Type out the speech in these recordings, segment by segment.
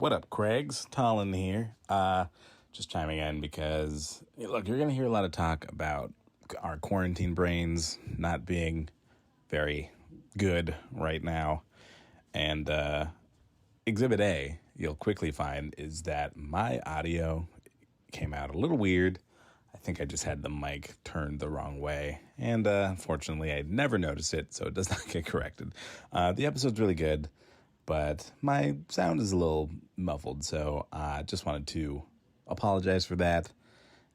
What up, Craigs? Tallinn here. Just chiming in because, look, you're going to hear a lot of talk about our quarantine brains not being very good right now. And Exhibit A, you'll quickly find, is that my audio came out a little weird. I think I just had the mic turned the wrong way. And unfortunately, I never noticed it, so it does not get corrected. The episode's really good, but my sound is a little muffled, so I just wanted to apologize for that.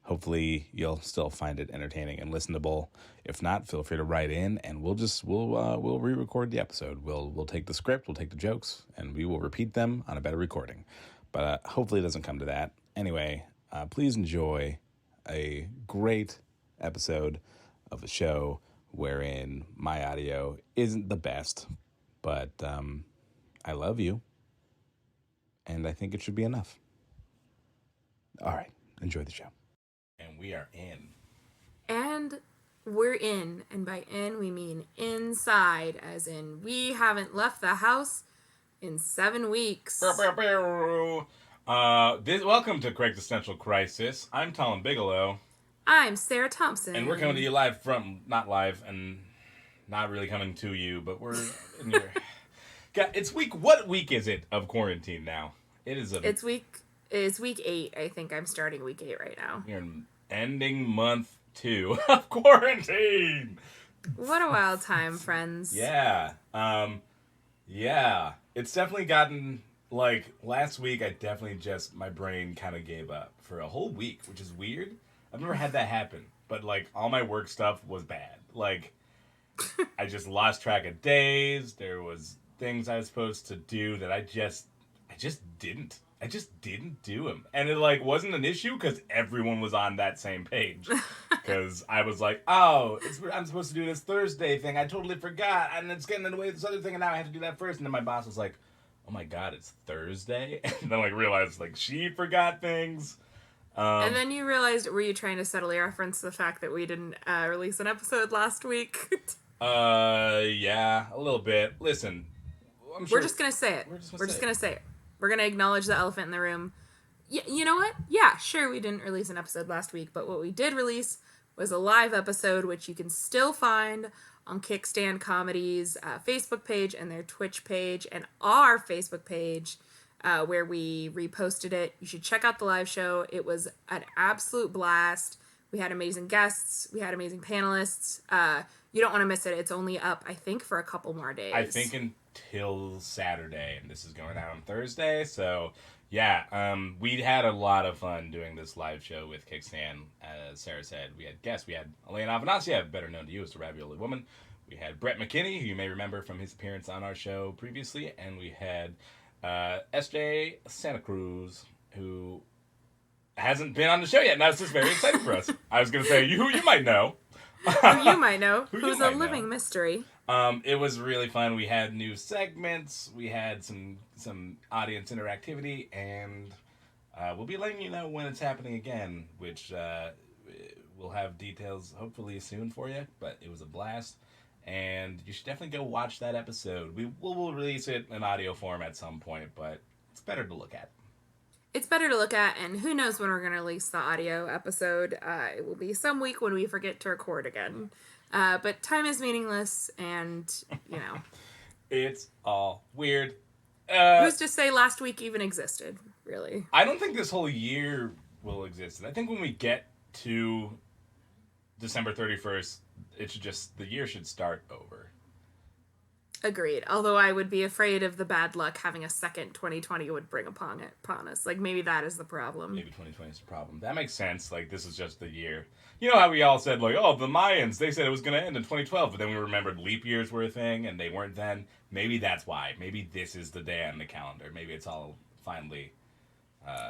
Hopefully, you'll still find it entertaining and listenable. If not, feel free to write in, and we'll re-record the episode. We'll take the script, we'll take the jokes, and we will repeat them on a better recording. But hopefully, it doesn't come to that. Anyway, please enjoy a great episode of a show wherein my audio isn't the best, but I love you, and I think it should be enough. All right, enjoy the show. And we are in. And we're in, and by in we mean inside, as in we haven't left the house in 7 weeks. Welcome to Craig's Essential Crisis. I'm Tallinn Bigelow. I'm Sarah Thompson. And we're coming to you live from, not live, and not really coming to you, but we're in your... It's what week is it of quarantine now? It's week 8. I think I'm starting week 8 right now. You're ending month 2 of quarantine. What a wild time, friends. Yeah. It's definitely gotten, like, last week my brain kind of gave up for a whole week, which is weird. I've never had that happen, but, like, all my work stuff was bad. Like, I just lost track of days. There was things I was supposed to do that I just didn't. I just didn't do them. And it, like, wasn't an issue because everyone was on that same page. Because I was like, I'm supposed to do this Thursday thing. I totally forgot. And it's getting in the way of this other thing. And now I have to do that first. And then my boss was like, oh, my God, it's Thursday? And then, like, realized, like, she forgot things. And then you realized, were you trying to subtly reference the fact that we didn't release an episode last week? Yeah, a little bit. Listen, I'm sure... We're just going to say it. We're just going to say it. We're going to acknowledge the elephant in the room. You know what? Yeah, sure, we didn't release an episode last week, but what we did release was a live episode, which you can still find on Kickstand Comedy's Facebook page and their Twitch page and our Facebook page, where we reposted it. You should check out the live show. It was an absolute blast. We had amazing guests. We had amazing panelists. You don't want to miss it. It's only up, I think, for a couple more days. I think until Saturday, and this is going out on Thursday. So, yeah, we had a lot of fun doing this live show with Kickstand. As Sarah said, we had guests. We had Elena Avanasiev, better known to you as the Ravioli Woman. We had Brett McKinney, who you may remember from his appearance on our show previously. And we had S.J. Santa Cruz, who hasn't been on the show yet. And that's just very exciting for us. I was going to say, who you might know. Who you might know. Who's a living mystery. It was really fun. We had new segments. We had some audience interactivity, and we'll be letting you know when it's happening again, which we'll have details hopefully soon for you. But it was a blast, and you should definitely go watch that episode. We'll release it in audio form at some point, but it's better to look at. It's better to look at, and who knows when we're going to release the audio episode. It will be some week when we forget to record again. But time is meaningless, and, you know. It's all weird. Who's to say last week even existed, really? I don't think this whole year will exist. I think when we get to December 31st, the year should start over. Agreed. Although I would be afraid of the bad luck having a second 2020 would bring upon us. Like, maybe that is the problem. Maybe 2020 is the problem. That makes sense. Like, this is just the year. You know how we all said, like, oh, the Mayans, they said it was going to end in 2012, but then we remembered leap years were a thing, and they weren't then. Maybe that's why. Maybe this is the day on the calendar. Maybe it's all finally...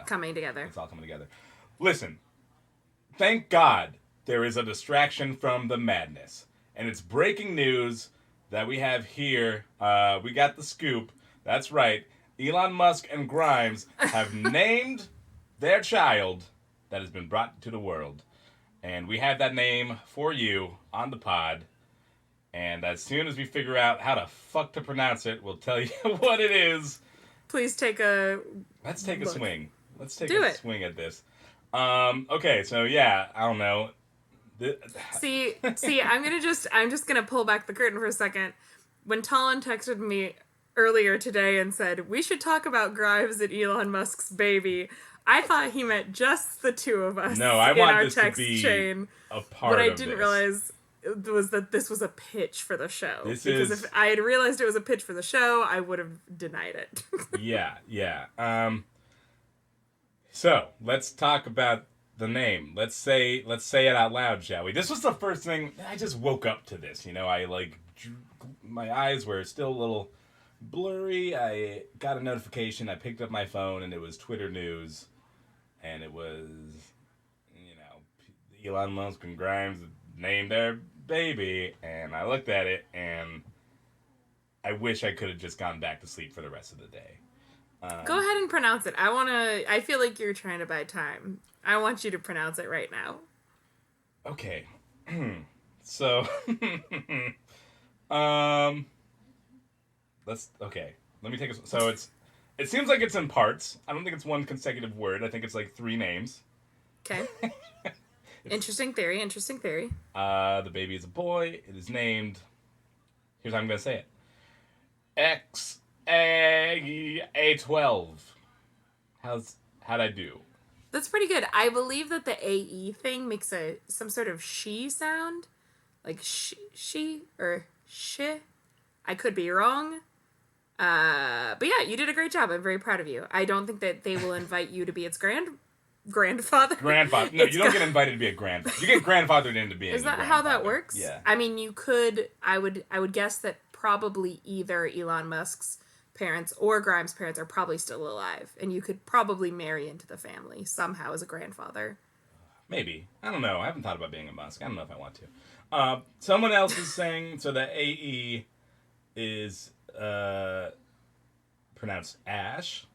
coming together. It's all coming together. Listen, thank God there is a distraction from the madness. And it's breaking news that we have here. We got the scoop. That's right. Elon Musk and Grimes have named their child that has been brought to the world. And we have that name for you on the pod. And as soon as we figure out how the fuck to pronounce it, we'll tell you what it is. please take a Let's take a swing. Let's take Do a it. swing at this. Okay, so yeah, I don't know. See, I'm just gonna pull back the curtain for a second. When Talon texted me earlier today and said, we should talk about Grimes and Elon Musk's baby, I thought he meant just the two of us No, I in want our this text to be chain. a part What I of didn't this. realize was that this was a pitch for the show. Because if I had realized it was a pitch for the show, I would have denied it. yeah. So, let's talk about the name. Let's say it out loud, shall we? This was the first thing. I just woke up to this. My eyes were still a little blurry. I got a notification. I picked up my phone, and it was Twitter news, and it was, Elon Musk and Grimes named their baby, and I looked at it, and I wish I could have just gone back to sleep for the rest of the day. Go ahead and pronounce it. I feel like you're trying to buy time. I want you to pronounce it right now. Okay. So, let me take a, so it seems like it's in parts. I don't think it's one consecutive word. I think it's like 3 names. Okay. Interesting theory. The baby is a boy. It is named, here's how I'm going to say it. A-12. How'd I do? That's pretty good. I believe that the AE thing makes some sort of she sound. Like she or shi. I could be wrong. But yeah, you did a great job. I'm very proud of you. I don't think that they will invite you to be its grandfather. Grandfather. No, you don't get invited to be a grandfather. You get grandfathered into being. Is that how that works? Yeah. I mean, you could. I would guess that probably either Elon Musk's parents or Grimes' parents are probably still alive, and you could probably marry into the family somehow as a grandfather. Maybe. I don't know. I haven't thought about being a Musk. I don't know if I want to. Someone else is saying, so the AE is pronounced Ash.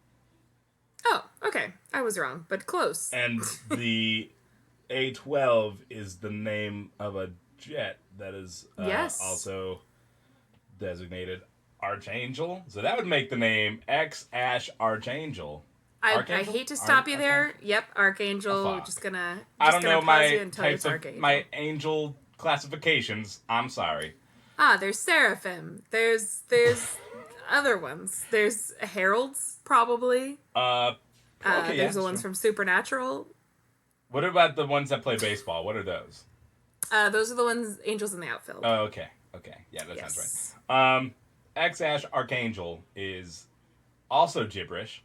Oh, okay. I was wrong, but close. And the A-12 is the name of a jet that is also designated Archangel. So that would make the name X-Ash Archangel. I hate to stop you there. Yep, Archangel. Just gonna I don't know pause you my and tell you types it's Archangel. my angel classifications. I'm sorry. There's Seraphim. There's other ones. There's Heralds, probably. There's the ones from Supernatural. What about the ones that play baseball? What are those? Those are the ones, Angels in the Outfield. Oh, okay. Yeah, that sounds right. X-Ash Archangel is also gibberish.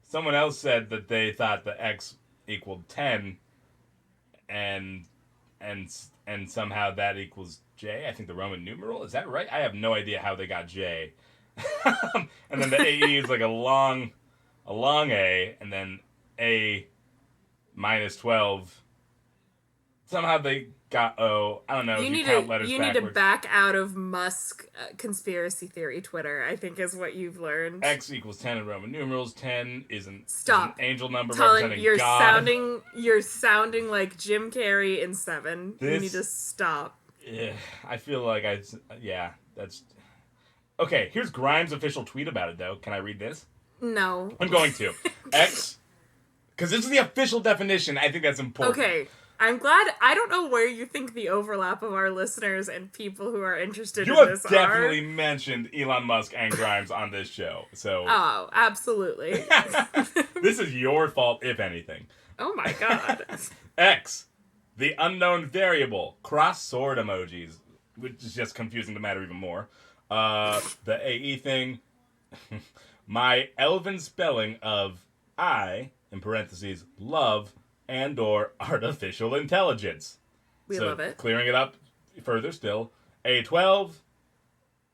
Someone else said that they thought the X equaled 10, and somehow that equals J. I think the Roman numeral. Is that right? I have no idea how they got J. And then the AE is like a long A, and then A minus 12. Somehow they got O. I don't know. You need to back out of Musk conspiracy theory Twitter, I think is what you've learned. X equals 10 in Roman numerals. 10 is an angel number representing God. You're sounding like Jim Carrey in Seven. You need to stop. Yeah, I feel like that's... Okay, here's Grimes' official tweet about it, though. Can I read this? No. I'm going to. X, because this is the official definition. I think that's important. Okay. I'm glad. I don't know where you think the overlap of our listeners and people who are interested in this are. You have definitely mentioned Elon Musk and Grimes on this show, so... Oh, absolutely. This is your fault, if anything. Oh my god. X, the unknown variable, cross sword emojis, which is just confusing the matter even more. The AE thing, my elven spelling of I, in parentheses, love, and or artificial intelligence. We love it. Clearing it up further still. A-12,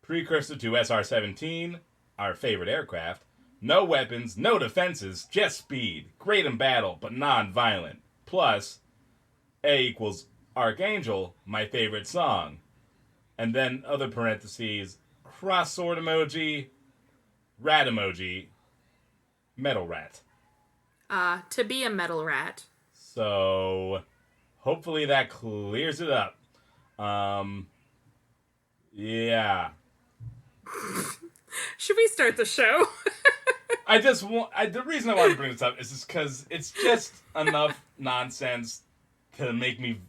precursor to SR-17, our favorite aircraft. No weapons, no defenses, just speed. Great in battle, but non-violent. Plus, A equals Archangel, my favorite song. And then other parentheses, cross sword emoji, rat emoji, metal rat. To be a metal rat. So, hopefully that clears it up. Yeah. Should we start the show? The reason I wanted to bring this up is just because it's just enough nonsense to make me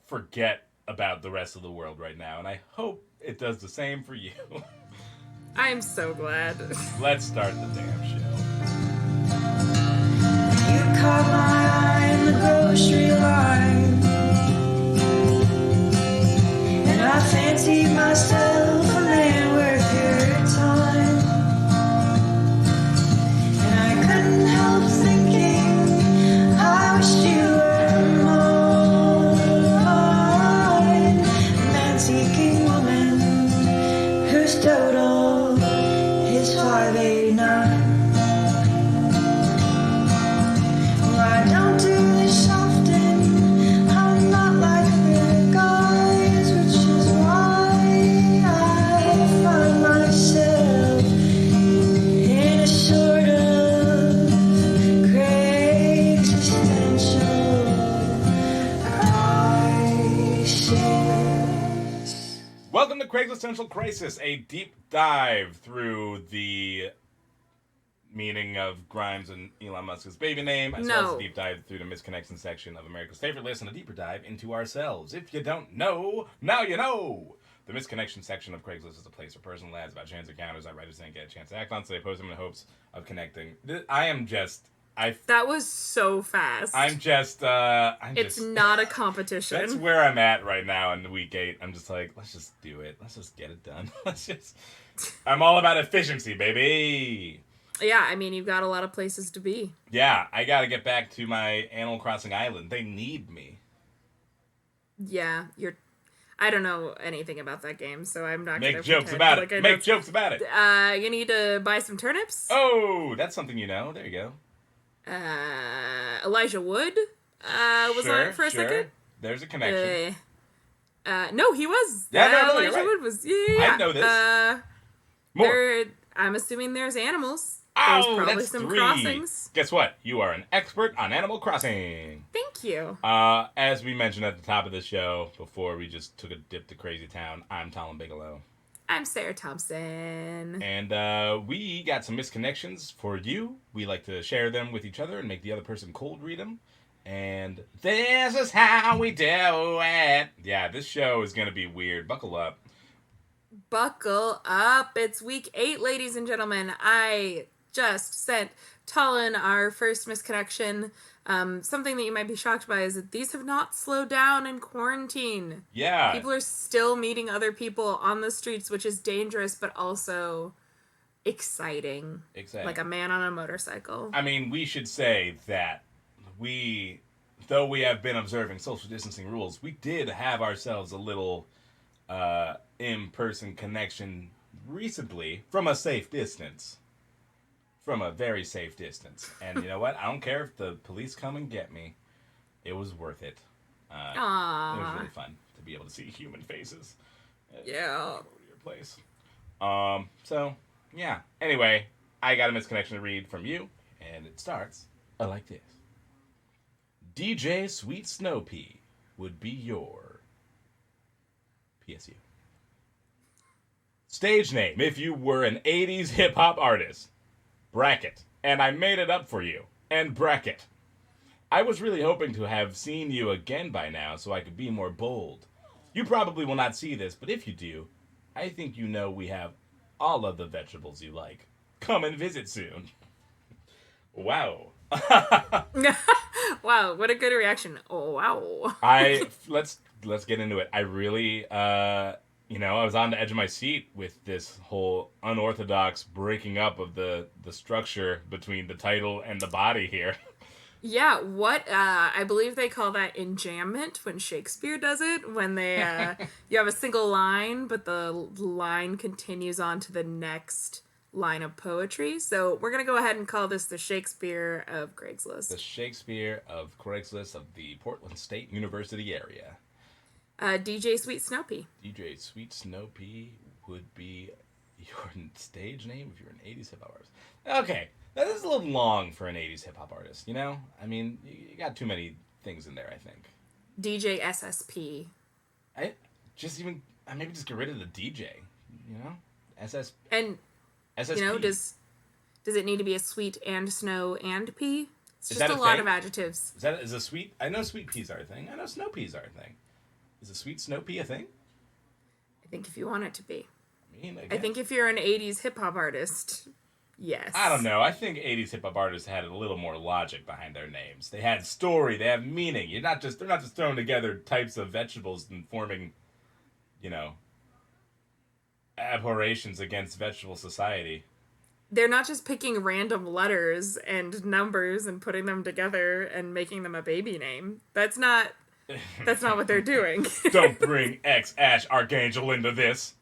forget about the rest of the world right now, and I hope it does the same for you. I'm so glad. Let's start the damn show. You caught my eye in the grocery line, and I fancied myself a man worth your time, and I couldn't help thinking I wished you were mine, a man-seeking woman whose total is 589. I don't do this often. I'm not like the guys, which is why I find myself in a sort of existential crisis. Welcome to Craig's Essential Crisis, a deep dive through the meaning of Grimes and Elon Musk's baby name, as well as a deep dive through the misconnection section of America's favorite list, and a deeper dive into ourselves. If you don't know, now you know! The misconnection section of Craigslist is a place for personal ads about chance encounters that writers didn't get a chance to act on, so they post them in hopes of connecting. That was so fast. It's not a competition. That's where I'm at right now in week 8. I'm just like, let's just do it. Let's just get it done. I'm all about efficiency, baby! Yeah, I mean, you've got a lot of places to be. Yeah, I gotta get back to my Animal Crossing island. They need me. Yeah, I don't know anything about that game, so I'm not gonna make jokes about it. Make jokes about it. You need to buy some turnips. Oh, that's something you know. There you go. Elijah Wood was on it for a second. There's a connection. No, he was. Yeah, no, Elijah right. Wood was. Yeah. I know this. More. I'm assuming there's animals. Oh, there's probably that's some 3. Crossings. Guess what? You are an expert on Animal Crossing. Thank you. As we mentioned at the top of the show, before we just took a dip to Crazy Town, I'm Talon Bigelow. I'm Sarah Thompson. And we got some misconnections for you. We like to share them with each other and make the other person cold read them. And this is how we do it. Yeah, this show is going to be weird. Buckle up. Buckle up. It's week 8, ladies and gentlemen. I just sent Talon our first misconnection. Something that you might be shocked by is that these have not slowed down in quarantine. Yeah. People are still meeting other people on the streets, which is dangerous, but also exciting. Like a man on a motorcycle. I mean, we should say that though we have been observing social distancing rules, we did have ourselves a little in-person connection recently from a safe distance. From a very safe distance. And you know what? I don't care if the police come and get me. It was worth it. It was really fun to be able to see human faces. Yeah. Go to your place. So, yeah. Anyway, I got a misconnection to read from you, and it starts like this. DJ Sweet Snow Pea would be your PSU. Stage name if you were an 80s hip-hop artist. Bracket. And I made it up for you. And bracket. I was really hoping to have seen you again by now so I could be more bold. You probably will not see this, but if you do, I think you know we have all of the vegetables you like. Come and visit soon. Wow. Wow, what a good reaction. Oh, wow. Let's get into it. I really I was on the edge of my seat with this whole unorthodox breaking up of the structure between the title and the body here. Yeah, I believe they call that enjambment when Shakespeare does it, when they, you have a single line, but the line continues on to the next line of poetry. So we're going to go ahead and call this the Shakespeare of Craigslist. The Shakespeare of Craigslist of the Portland State University area. DJ Sweet Snow Pea. DJ Sweet Snow Pea would be your stage name if you're an 80s hip-hop artist. Okay, that is a little long for an 80s hip-hop artist, you know? I mean, you got too many things in there, I think. DJ SSP. Maybe just get rid of the DJ, you know? And, SSP. you know, Does it need to be a sweet and snow and pea? It's Is just that a a lot thing? of adjectives. Is a sweet? I know sweet peas are a thing. I know snow peas are a thing. Is a sweet snow pea a thing? I think if you want it to be. I mean, I I guess. think if you're an 80s hip hop artist, yes. I don't know. I think 80s hip hop artists had a little more logic behind their names. They had story, they have meaning. They're not just throwing together types of vegetables and forming, you know, abhorrations against vegetable society. They're not just picking random letters and numbers and putting them together and making them a baby name. That's not what they're doing. Don't bring X Ash Archangel into this.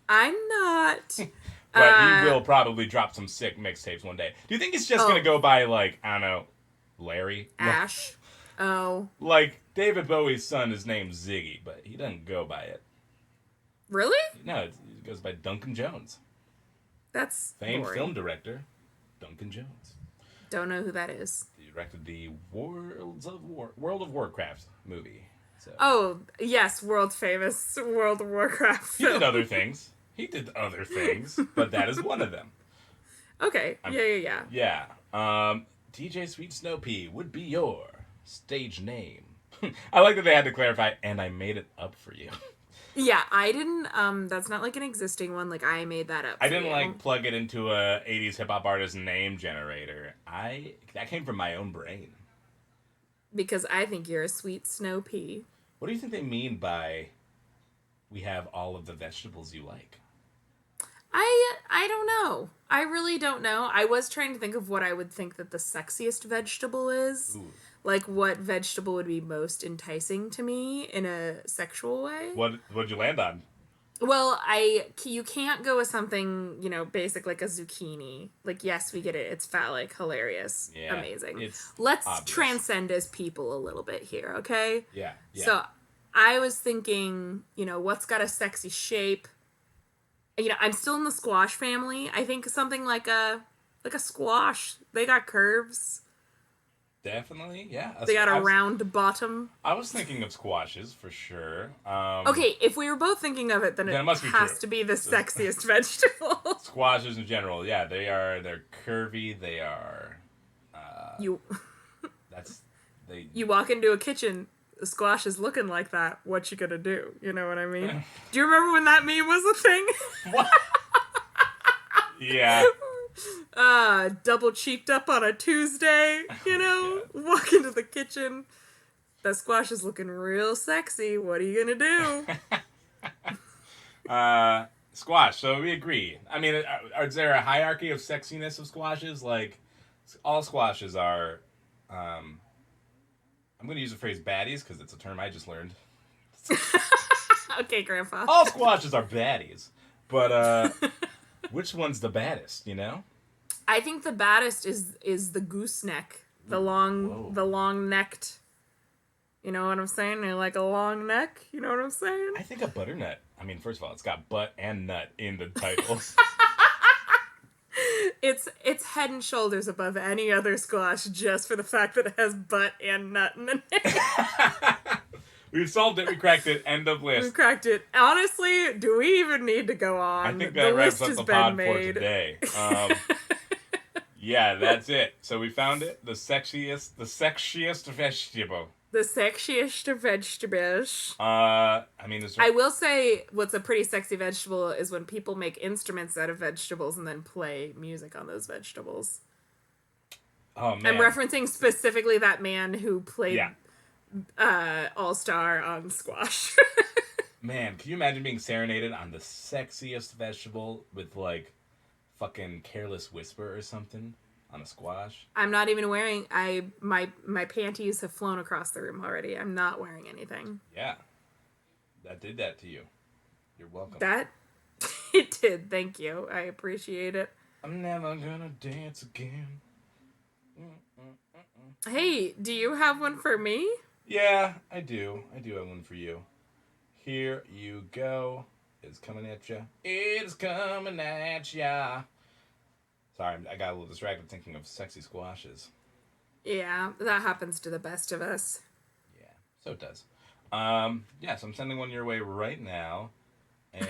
I'm not. But he will probably drop some sick mixtapes one day. Do you think it's just going to go by, like, I don't know, Larry? Ash. Oh. Like, David Bowie's son is named Ziggy, but he doesn't go by it. Really? No, it goes by Duncan Jones. That's Famed boring. film director, Duncan Jones. Don't know who that is. He directed the World of Warcraft movie. So. Oh, yes, world famous World of Warcraft He did other things. But that is one of them. Okay. Yeah. Yeah. DJ Sweet Snow Pea would be your stage name. I like that they had to clarify, and I made it up for you. Yeah, I didn't, that's not like an existing one, like I made that up. I didn't like plug it into a 80s hip hop artist name generator. That came from my own brain. Because I think you're a sweet snow pea. What do you think they mean by we have all of the vegetables you like? I don't know. I really don't know. I was trying to think of what I would think that the sexiest vegetable is. Ooh. Like what vegetable would be most enticing to me in a sexual way. What'd you land on? Well, you can't go with something, basic like a zucchini. Like, yes, we get it. It's phallic, hilarious, Yeah, amazing. it's Let's obvious. transcend as people a little bit here, okay? Yeah. So I was thinking, what's got a sexy shape? I'm still in the squash family. I think something like a squash. They got curves. Definitely, yeah. They got a round bottom. I was thinking of squashes for sure. Okay, if we were both thinking of it, then it must be has true. to be the sexiest vegetable. Squashes in general, yeah, they're curvy. They are. You They. you walk into a kitchen, the squash is looking like that. What you gonna do? You know what I mean? Do you remember when that meme was a thing? What? Yeah. Double cheeked up on a Tuesday, walk into the kitchen. That squash is looking real sexy. What are you gonna do? Squash. So we agree. I mean, is there a hierarchy of sexiness of squashes? Like, all squashes are. I'm going to use the phrase baddies because it's a term I just learned. Okay, Grandpa. All squashes are baddies, but which one's the baddest? I think the baddest is the gooseneck, the long necked. You know what I'm saying? They like a long neck. You know what I'm saying? I think a butternut. I mean, first of all, it's got butt and nut in the title. It's head and shoulders above any other squash just for the fact that it has butt and nut in the name. We solved it. We cracked it. End of We list. cracked it. Honestly, do we even need to go on? I think that wraps up the pod for made. today. Yeah, that's it. So we found it. The sexiest vegetable. The sexiest of vegetables. I mean, I will say what's a pretty sexy vegetable is when people make instruments out of vegetables and then play music on those vegetables. Oh man, I'm referencing specifically that man who played Yeah. All-Star on squash. Man, can you imagine being serenaded on the sexiest vegetable with like fucking Careless Whisper or something on a squash? I'm not even wearing. My panties have flown across the room already. I'm not wearing anything. Yeah, that did that to you. You're welcome. That it did. Thank you. I appreciate it. I'm never gonna dance again. Hey, do you have one for me? Yeah, I do. I do have one for you. Here you go. It's coming at ya. It's coming at ya. Sorry, I got a little distracted thinking of sexy squashes. Yeah, that happens to the best of us. Yeah, so it does. Yeah, so I'm sending one your way right now. And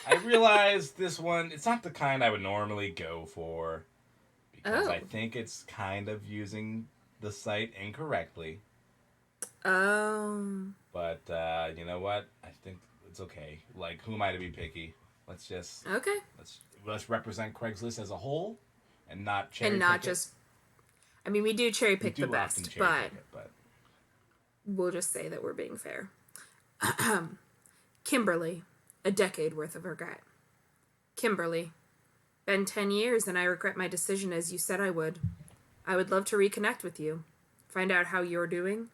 I realize this one, it's not the kind I would normally go for. because Oh. I think it's kind of using the site incorrectly. Oh. But you know what? I think it's okay. Like, who am I to be picky? Let's just Okay. let's represent Craigslist as a whole, and not cherry And not pick it. just. I mean, we do cherry We pick do the often best, cherry but pick it, but we'll just say that we're being fair. Kimberly, a decade worth of regret. Kimberly, been 10 years and I regret my decision as you said I would. I would love to reconnect with you. Find out how you're doing.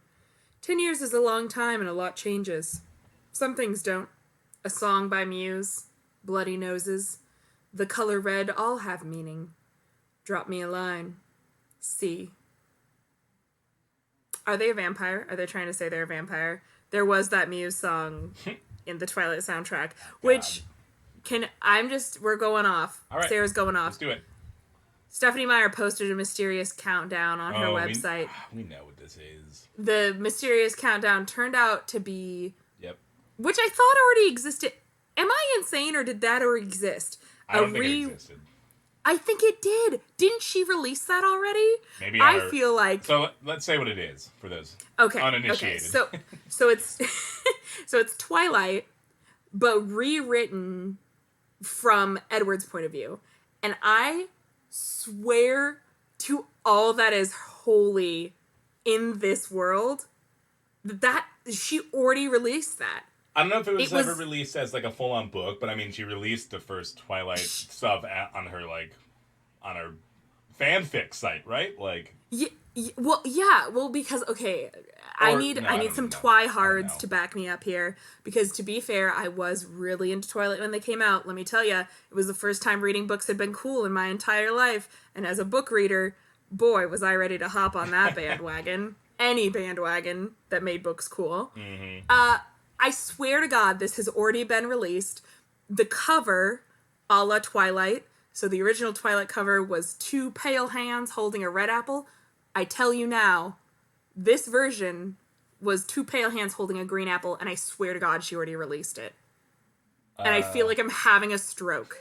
10 years is a long time and a lot changes. Some things don't. A song by Muse, Bloody Noses, The Color Red all have meaning. Drop me a line. C. Are they a vampire? Are they trying to say they're a vampire? There was that Muse song in the Twilight soundtrack, which we're going off. All right. Sarah's going off. Let's do it. Stephanie Meyer posted a mysterious countdown on her website. We know what this is. The mysterious countdown turned out to be, Yep. which I thought already existed. Am I insane or did that already exist? I don't think it existed. I think it did. Didn't she release that already? Maybe I feel like. So let's say what it is for those uninitiated. Okay. So it's so it's Twilight, but rewritten from Edward's point of view, and I swear to all that is holy in this world that she already released that. I don't know if it was ever released as like a full-on book, but I mean, she released the first Twilight stuff on her fanfic site, right? Like, Well, because I need some Twihards to back me up here, because to be fair, I was really into Twilight when they came out. Let me tell you, it was the first time reading books had been cool in my entire life, and as a book reader, boy, was I ready to hop on that bandwagon. Any bandwagon that made books cool. Mm-hmm. I swear to God, this has already been released. The cover, a la Twilight. So the original Twilight cover was two pale hands holding a red apple. I tell you now, this version was two pale hands holding a green apple, and I swear to God, she already released it. And I feel like I'm having a stroke.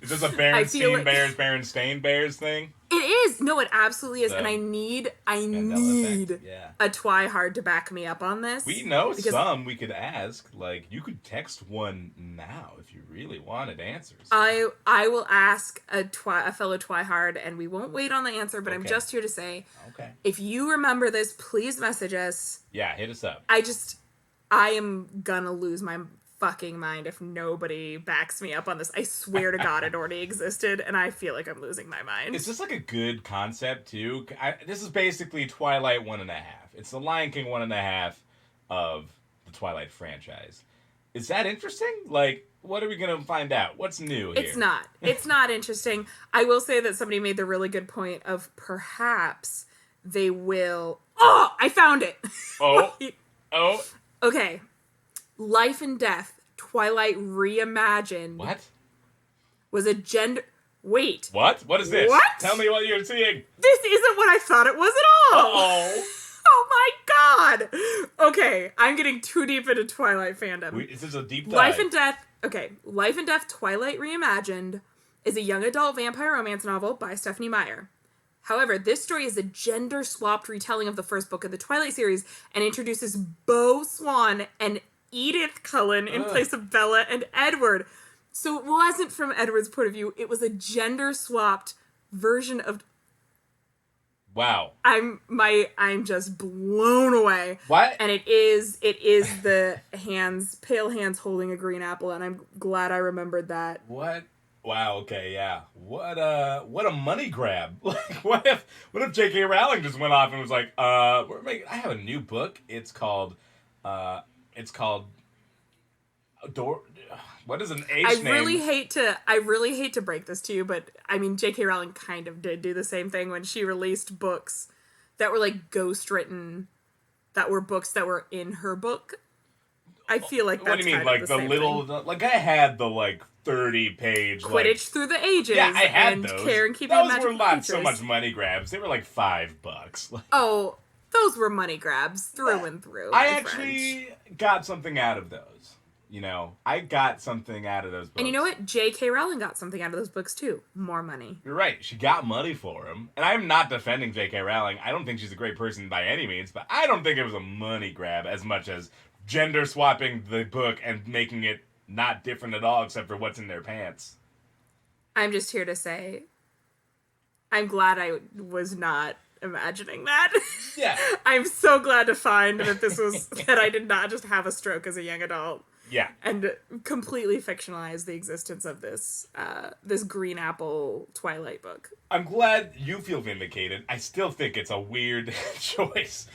Is this a Berenstain Bears thing? It is. No, it absolutely is. And I need a Twihard to back me up on this. We know some we could ask. Like, you could text one now if you really wanted answers. I will ask a fellow Twihard, and we won't wait on the answer, but I'm just here to say, if you remember this, please message us. Yeah, hit us up. I am gonna lose my fucking mind if nobody backs me up on this. I swear to God it already existed, and I feel like I'm losing my mind. Is this like a good concept too? This is basically Twilight 1.5. It's the Lion King 1.5 of the Twilight franchise. Is that interesting? Like, what are we gonna find out? What's new here? It's not. It's not interesting. I will say that somebody made the really good point of perhaps they will. Oh, I found it. Oh. Okay. Life and Death, Twilight Reimagined. What? Was a gender... Wait. What? What is this? What? Tell me what you're seeing. This isn't what I thought it was at all. Uh-oh. Oh my God. Okay, I'm getting too deep into Twilight fandom. This is a deep dive. Life and Death, Twilight Reimagined is a young adult vampire romance novel by Stephanie Meyer. However, this story is a gender-swapped retelling of the first book of the Twilight series and introduces Beau Swan and Edith Cullen in place of Bella and Edward. So it wasn't from Edward's point of view. It was a gender-swapped version of... Wow. I'm just blown away. What? And it is the pale hands holding a green apple, and I'm glad I remembered that. What? Wow, okay, yeah. What a money grab. Like, what if J.K. Rowling just went off and was like, I have a new book. It's called what is an H name? I really hate to break this to you, but I mean, J.K. Rowling kind of did do the same thing when she released books that were like ghostwritten, that were books that were in her book. I feel like that's what do you mean, like the little thing. Like I had the like 30-page Quidditch Through the Ages. Yeah, I had and those. Care and Keeping Those Magical were not Creatures. so much money grabs. They were like $5. Oh, those were money grabs through and through. I actually got something out of those. I got something out of those books. And you know what? J.K. Rowling got something out of those books too. More money. You're right. She got money for him. And I'm not defending J.K. Rowling. I don't think she's a great person by any means, but I don't think it was a money grab as much as gender swapping the book and making it not different at all except for what's in their pants. I'm just here to say, I'm glad I was not imagining that. Yeah. I'm so glad to find that I did not just have a stroke as a young adult. Yeah. And completely fictionalize the existence of this Green Apple Twilight book. I'm glad you feel vindicated. I still think it's a weird choice.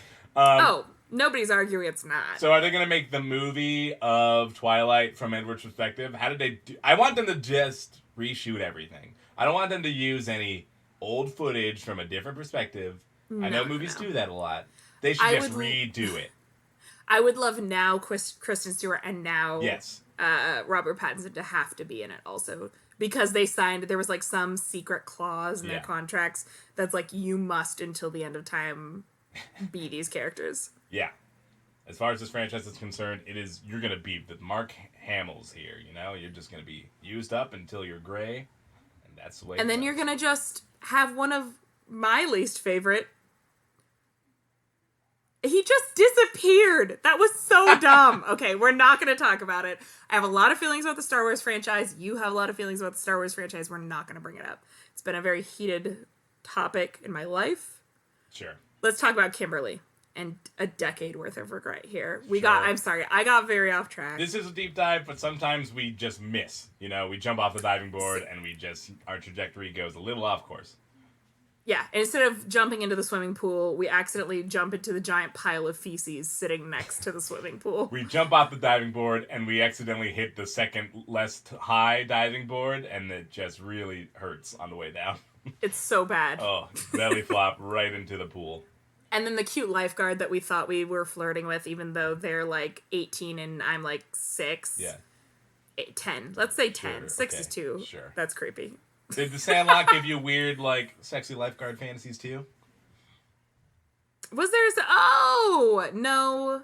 Nobody's arguing it's not. So are they going to make the movie of Twilight from Edward's perspective? How did they do? I want them to just reshoot everything. I don't want them to use any old footage from a different perspective. I know movies do that a lot. They should just redo it. I would love now Kristen Stewart and now yes. Robert Pattinson to have to be in it also. Because they signed, there was like some secret clause in their contracts that's like, you must until the end of time be these characters. Yeah. As far as this franchise is concerned, you're going to be the Mark Hamill's here, You're just going to be used up until you're gray, and that's the way And then you're going to just have one of my least favorite. He just disappeared. That was so dumb. Okay, we're not going to talk about it. I have a lot of feelings about the Star Wars franchise. You have a lot of feelings about the Star Wars franchise. We're not going to bring it up. It's been a very heated topic in my life. Sure. Let's talk about Kimberly and a decade worth of regret here. I'm sorry, I got very off track. This is a deep dive, but sometimes we just miss. We jump off the diving board and our trajectory goes a little off course. Yeah, instead of jumping into the swimming pool, we accidentally jump into the giant pile of feces sitting next to the swimming pool. We jump off the diving board and we accidentally hit the second less high diving board, and it just really hurts on the way down. It's so bad. Oh, belly flop right into the pool. And then the cute lifeguard that we thought we were flirting with, even though they're like 18 and I'm like 6. Yeah. 10. Let's say 10. Sure, 6 okay. is 2. Sure. That's creepy. Did the Sandlot give you weird, sexy lifeguard fantasies too? Was there... Oh! No.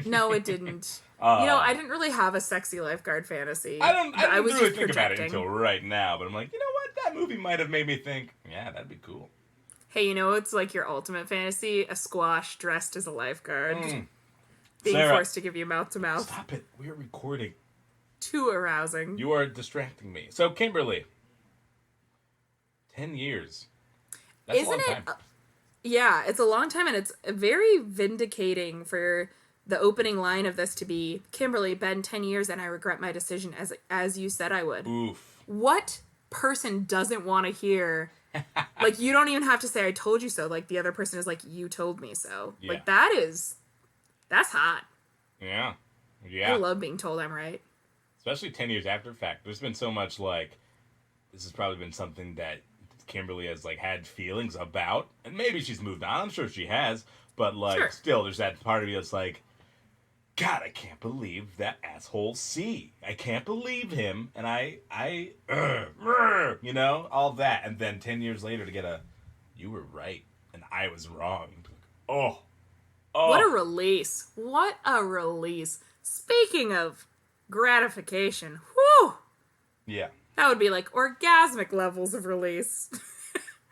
No, it didn't. I didn't really have a sexy lifeguard fantasy. I didn't was really just think about it projecting. until right now, but I'm like, you know what? That movie might have made me think, yeah, that'd be cool. Hey, it's like your ultimate fantasy? A squash dressed as a lifeguard. Being Sarah, forced to give you mouth-to-mouth. Stop it. We're recording. Too arousing. You are distracting me. So, Kimberly. 10 years. That's Isn't a long time. Yeah, it's a long time, and it's very vindicating for the opening line of this to be, Kimberly, been 10 years, and I regret my decision as you said I would. Oof. What person doesn't want to hear... you don't even have to say I told you so. The other person is like, you told me so. Yeah. That's hot. Yeah. I love being told I'm right. Especially 10 years after the fact. There's been so much this has probably been something that Kimberly has had feelings about, and maybe she's moved on. I'm sure she has, but Sure. Still, there's that part of you that's like, God, I can't believe that asshole C. I can't believe him, and all that, and then 10 years later to get you were right and I was wrong. Oh. What a release! What a release! Speaking of gratification, whew. Yeah. That would be orgasmic levels of release.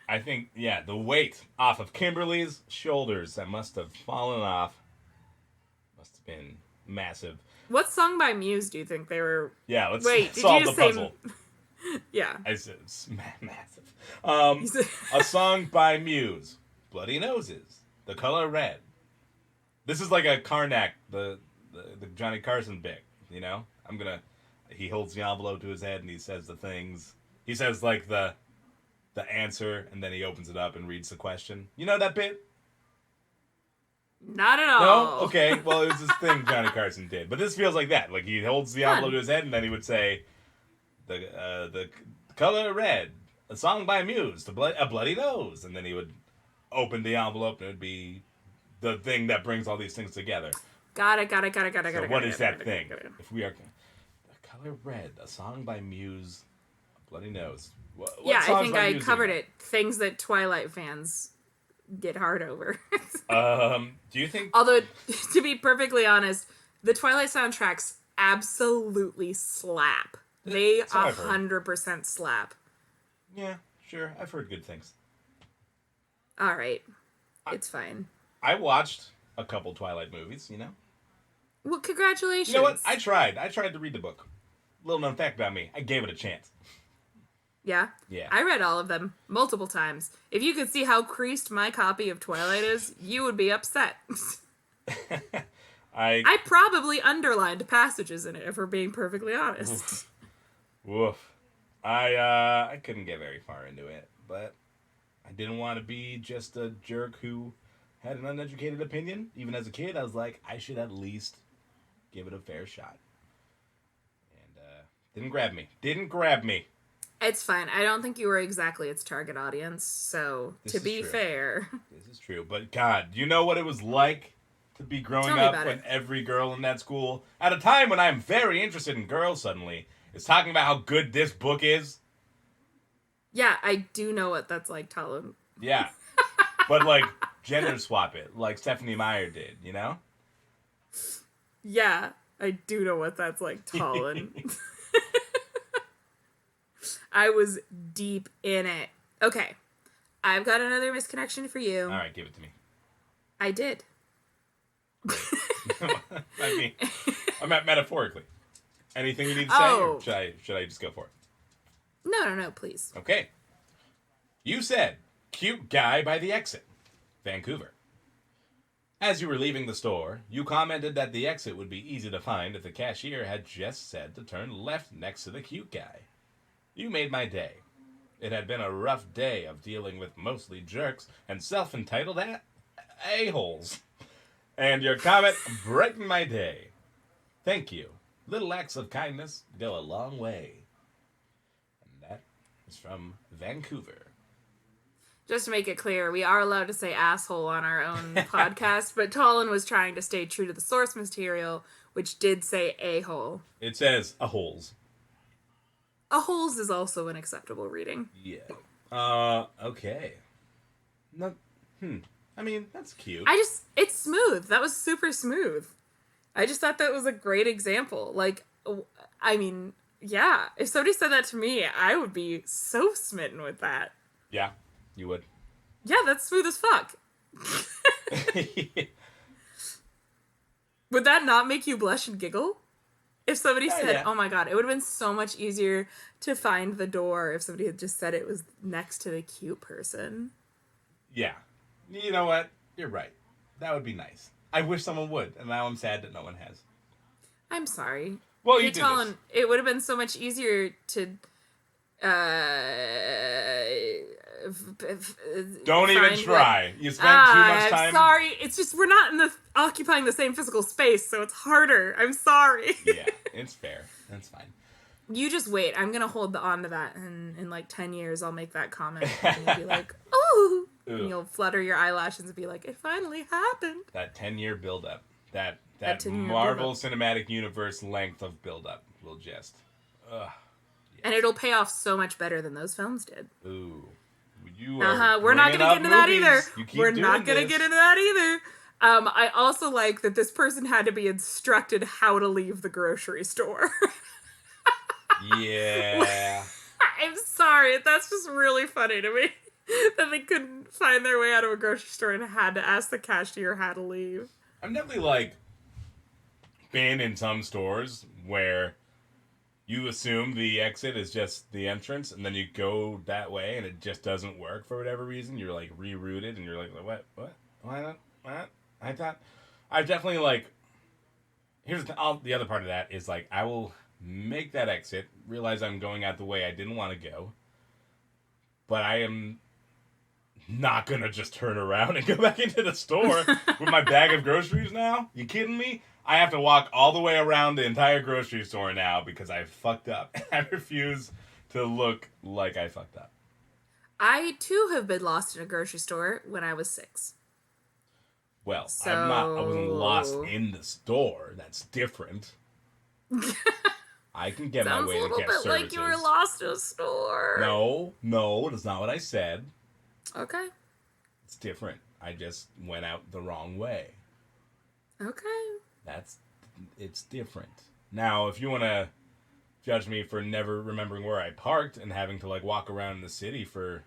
I think, the weight off of Kimberly's shoulders that must have fallen off must have been massive. What song by Muse do you think they were... Yeah, let's Wait, did solve you the just say... puzzle. Yeah. I said it's massive. A song by Muse, Bloody Noses, The Color Red. This is like a Karnak, the Johnny Carson bit, he holds the envelope to his head and he says the things. He says the answer, and then he opens it up and reads the question. You know that bit? Not at all. No? Okay, well, it was this thing Johnny Carson did. But this feels like that. He holds the envelope to his head, and then he would say, the color red, a song by Muse, A Bloody Nose. And then he would open the envelope, and it would be the thing that brings all these things together. Got it. So what is that thing? If we are... The Color Red, a song by Muse, A Bloody Nose. What I songs think by I Muse covered it. Things that Twilight fans get hard over. Do you think... Although, to be perfectly honest, the Twilight soundtracks absolutely slap. They That's what I've heard. 100% slap. Yeah, sure. I've heard good things. All right. It's fine. I watched a couple Twilight movies, you know? Well, congratulations. You know what? I tried. I tried to read the book. Little known fact about me. I gave it a chance. Yeah? Yeah. I read all of them multiple times. If you could see how creased my copy of Twilight is, you would be upset. I probably underlined passages in it, if we're being perfectly honest. Woof. I couldn't get very far into it, but I didn't want to be just a jerk who had an uneducated opinion. Even as a kid, I was like, I should at least give it a fair shot. And didn't grab me. Didn't grab me. It's fine. I don't think you were exactly its target audience, so This to is be true. fair. This is true. But God, you know what it was like to be growing Tell me up about when it. every girl in that school, at a time when I'm very interested in girls suddenly, is talking about how good this book is? Yeah, I do know what that's like, Talon. Yeah. But like, gender swap it, like Stephanie Meyer did, you know? Yeah, I do know what that's like, Talon. I was deep in it. Okay, I've got another misconnection for you. All right, give it to me. I did. I mean, I meant metaphorically. Anything you need to say, Oh. or should I just go for it? No, please. Okay. You said, cute guy by the exit. Vancouver. As you were leaving the store, you commented that the exit would be easy to find if the cashier had just said to turn left next to the cute guy. You made my day. It had been a rough day of dealing with mostly jerks and self-entitled a-holes. And your comment brightened my day. Thank you. Little acts of kindness go a long way. And that is from Vancouver. Just to make it clear, we are allowed to say asshole on our own podcast, but Talon was trying to stay true to the source material, which did say a-hole. It says a-holes. A-holes is also an acceptable reading. Yeah. Okay. No, I mean, that's cute. It's smooth. That was super smooth. I just thought that was a great example. Like, I mean, yeah, if somebody said that to me, I would be so smitten with that. Yeah, you would. Yeah, that's smooth as fuck. Would that not make you blush and giggle? If somebody said, yeah. oh my god, it would have been so much easier to find the door if somebody had just said it was next to the cute person. Yeah. You know what? You're right. That would be nice. I wish someone would, and now I'm sad that no one has. I'm sorry. Well, you Hey, did Talon, this. it would have been so much easier to Don't even find try. You spent too much time. I'm sorry. It's just we're not in the occupying the same physical space, so it's harder. I'm sorry. Yeah, it's fair. That's fine. You just wait. I'm gonna hold on to that, and in like 10 years, I'll make that comment, and you'll be like, "Ooh," and you'll flutter your eyelashes and be like, "It finally happened." That 10-year build-up. That 10-year Marvel build-up. Cinematic Universe length of build-up will just... Ugh. And it'll pay off so much better than those films did. Ooh. You are We're not bringing gonna up get into that movies. either. You keep We're doing not gonna this. get into that either. I also like that this person had to be instructed how to leave the grocery store. Yeah. I'm sorry, that's just really funny to me. That they couldn't find their way out of a grocery store and had to ask the cashier how to leave. I'm definitely, like, been in some stores where you assume the exit is just the entrance, and then you go that way, and it just doesn't work for whatever reason. You're, like, rerouted, and you're like, what? Why not? What? I thought... I've definitely, like... Here's the other part of that is, like, I will make that exit, realize I'm going out the way I didn't want to go, but I am not gonna just turn around and go back into the store with my bag of groceries now. You kidding me? I have to walk all the way around the entire grocery store now because I fucked up. I refuse to look like I fucked up. I too have been lost in a grocery store when I was 6. Well, So... I wasn't lost in the store. That's different. I can get my Sounds way a to little get bit services. like you were lost in a store. No, that's not what I said. Okay. It's different. I just went out the wrong way. Okay. It's different. Now, if you want to judge me for never remembering where I parked and having to like walk around the city for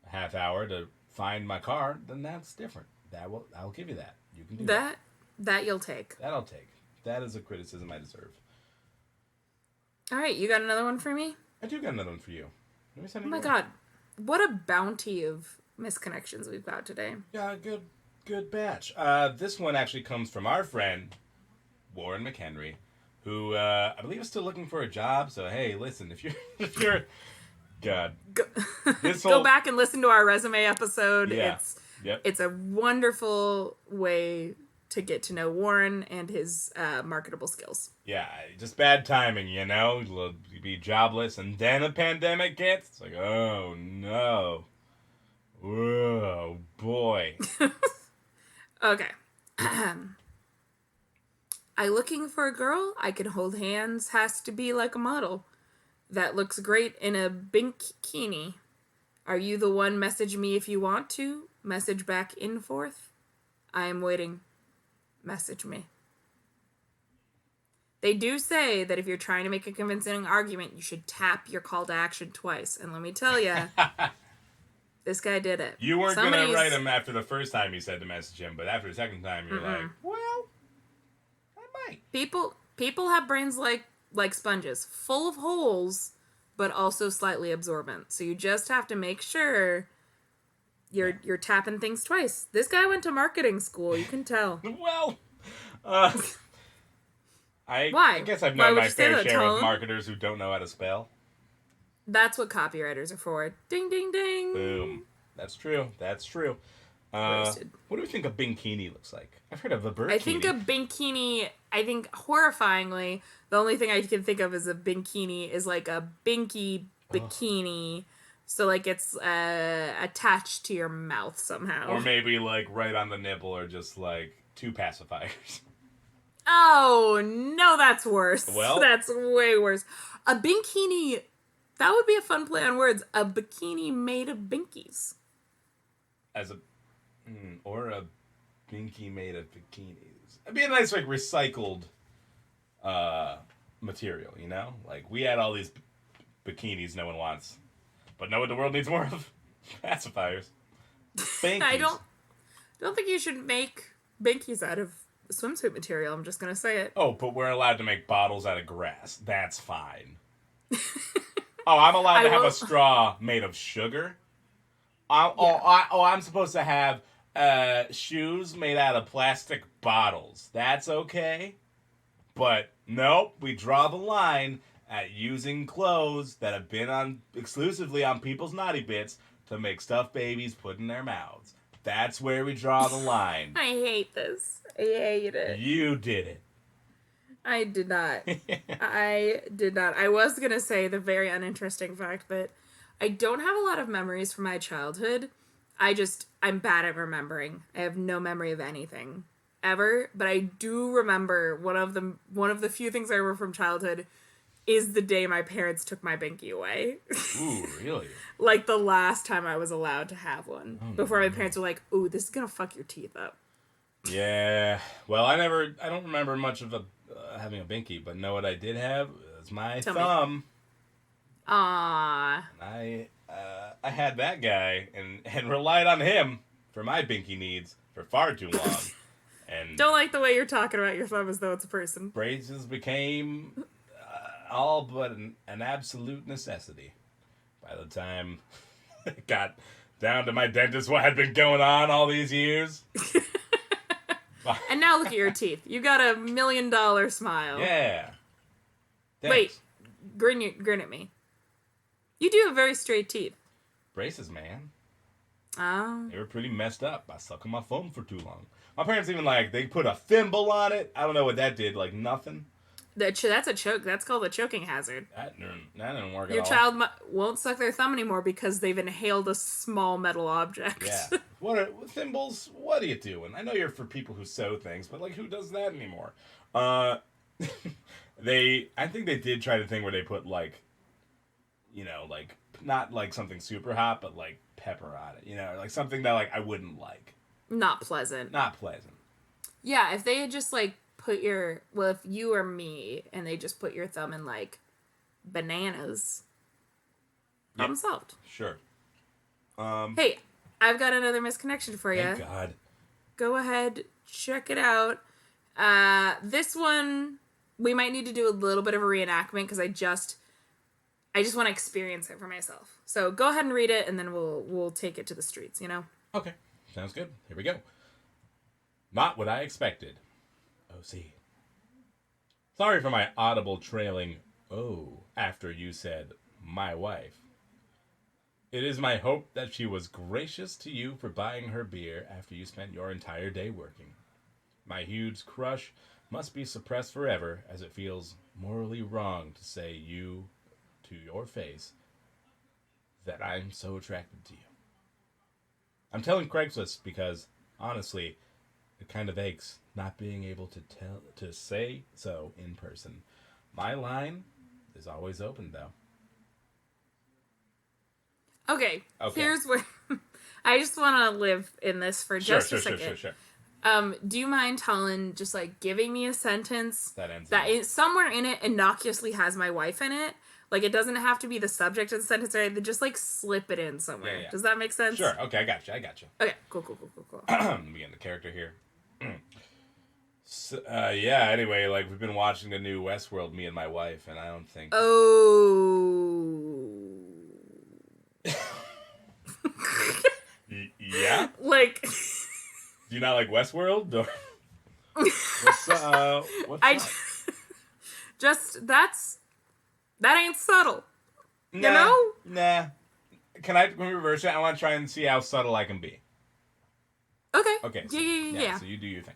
a half hour to find my car, then that's different. I'll give you that. You can do that. That you'll take. That I'll take. That is a criticism I deserve. All right, you got another one for me? I do got another one for you. Let me send Oh my god, what a bounty of misconnections we've got today. Yeah, good batch. This one actually comes from our friend Warren McHenry, who I believe is still looking for a job. So hey, listen, if you're God, go back and listen to our resume episode. Yeah. It's a wonderful way to get to know Warren and his marketable skills. Yeah, just bad timing, you know? You'll be jobless, and then a pandemic hits. It's like, oh, no. Whoa, boy. Okay. I looking for a girl I can hold hands, has to be like a model. That looks great in a bikini. Are you the one? Message me if you want to. Message back in forth. I am waiting. Message me. They do say that if you're trying to make a convincing argument, you should tap your call to action twice. And let me tell you, this guy did it. You weren't going to write him after the first time you said to message him, but after the second time, you're like, well, I might. People have brains like sponges, full of holes, but also slightly absorbent. So you just have to make sure you're tapping things twice. This guy went to marketing school. You can tell. Well, Why? I guess I've known my fair share Tom? of marketers who don't know how to spell. That's what copywriters are for. Ding, ding, ding. Boom. That's true. What do we think a bikini looks like? I've heard of a burkini. I think a bikini, horrifyingly, the only thing I can think of as a bikini is like a binky bikini. So, like, it's attached to your mouth somehow. Or maybe, like, right on the nipple or just, like, two pacifiers. Oh, no, that's worse. Well. That's way worse. A bikini, that would be a fun play on words. A bikini made of binkies. Or a binky made of bikinis. It'd be a nice, like, recycled material, you know? Like, we had all these bikinis no one wants. But know what the world needs more of? Pacifiers. Binkies. I don't think you should make binkies out of swimsuit material. I'm just going to say it. Oh, but we're allowed to make bottles out of grass. That's fine. I'm allowed to have a straw made of sugar? I'm supposed to have shoes made out of plastic bottles. That's okay? But nope, we draw the line at using clothes that have been exclusively on people's naughty bits to make stuffed babies put in their mouths. That's where we draw the line. I hate this. I hate it. You did it. I did not. I did not. I was going to say the very uninteresting fact that I don't have a lot of memories from my childhood. I'm bad at remembering. I have no memory of anything ever, but I do remember one of the few things I remember from childhood is the day my parents took my binky away. Ooh, really? Like the last time I was allowed to have one. Before my parents were like, ooh, this is going to fuck your teeth up. Yeah. Well, I don't remember much of having a binky, but know what I did have? It was my thumb. Aww. I had that guy and relied on him for my binky needs for far too long. And don't like the way you're talking about your thumb as though it's a person. Braces became all but an absolute necessity. By the time it got down to my dentist, what had been going on all these years. And now look at your teeth. You got a $1 million smile. Yeah. Thanks. Wait, grin at me. You do have very straight teeth. Braces, man. Oh. They were pretty messed up by sucking my thumb for too long. My parents even, they put a thimble on it. I don't know what that did. Nothing. That's a choke. That's called a choking hazard. That didn't work at all. Your child won't suck their thumb anymore because they've inhaled a small metal object. Yeah. Thimbles, what are you doing? I know you're for people who sew things, but, who does that anymore? I think they did try the thing where they put, not, something super hot, but, pepper on it. Something that, I wouldn't like. Not pleasant. Not pleasant. Yeah, if they had just, put your, well, if you or me, and they just put your thumb in, like, bananas, problem solved. Sure. Hey, I've got another misconnection for you. Thank God. Go ahead, check it out. This one, we might need to do a little bit of a reenactment, because I just want to experience it for myself. So go ahead and read it, and then we'll take it to the streets, you know? Okay. Sounds good. Here we go. Not what I expected. OC. Sorry for my audible trailing after you said my wife. It is my hope that she was gracious to you for buying her beer after you spent your entire day working. My huge crush must be suppressed forever, as it feels morally wrong to say you to your face that I'm so attracted to you. I'm telling Craigslist because, honestly, it kind of aches not being able to say so in person. My line is always open, though. Okay. Here's where I just want to live in this for just a second. Sure. Do you mind, Talon, just like giving me a sentence that ends somewhere in it innocuously has my wife in it? Like, it doesn't have to be the subject of the sentence, or anything. Just like slip it in somewhere. Yeah. Does that make sense? Sure. Okay, I got you. Okay. Cool. Let me get in the character here. So, anyway, like, we've been watching the new Westworld, me and my wife, and I don't think... Oh... Yeah? Like... Do you not like Westworld? Or... what's up? That ain't subtle. Nah, you know? Nah. Can we reverse it? I want to try and see how subtle I can be. Okay. So, Yeah. So you do your thing.